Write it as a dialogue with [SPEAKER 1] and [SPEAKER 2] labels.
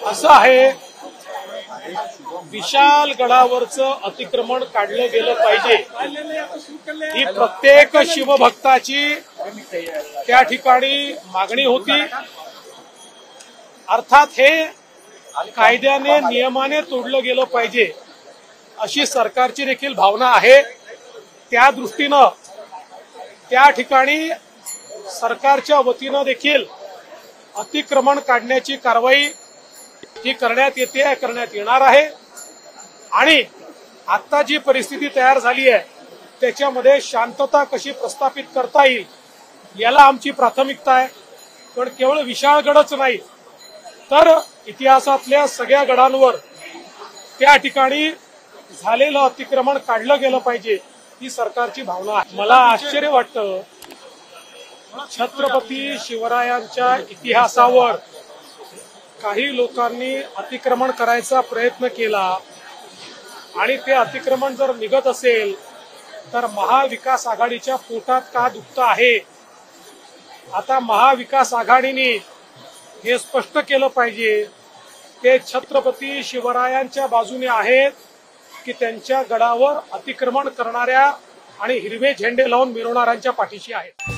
[SPEAKER 1] असं आहे, विशाल गडावरचं अतिक्रमण काढलं गेलं पाहिजे ही प्रत्येक शिवभक्ताची त्या ठिकाणी मागणी होती। अर्थात हे कायद्याने नियमाने तोडलं गेलं पाहिजे अशी सरकारची देखील भावना आहे। त्या दृष्टीनं त्या ठिकाणी सरकारच्या वतीनं देखील अतिक्रमण काढण्याची कारवाई ही करण्यात येते, करण्यात येणार आहे। आणि आता जी परिस्थिती तयार झाली आहे त्याच्यामध्ये शांतता कशी प्रस्थापित करता येईल याला आमची प्राथमिकता आहे। पण केवळ विशाळगडच नाही तर इतिहासातल्या सगळ्या गडांवर त्या ठिकाणी झालेलं अतिक्रमण काढलं गेलं पाहिजे ही सरकारची भावना आहे। मला आश्चर्य वाटतं, छत्रपती शिवरायांच्या इतिहासावर काही लोकांनी अतिक्रमण करायचा प्रयत्न केला आणि ते अतिक्रमण जर निघत असेल तर महाविकास आघाडीच्या पोटात का दुखतं आहे। आता महाविकास आघाडीने हे स्पष्ट केलं पाहिजे ते छत्रपती शिवरायांच्या बाजूने आहेत की त्यांच्या गडावर अतिक्रमण करणाऱ्या आणि हिरवे झेंडे लावून मिरवणाऱ्यांच्या पाठीशी आहेत।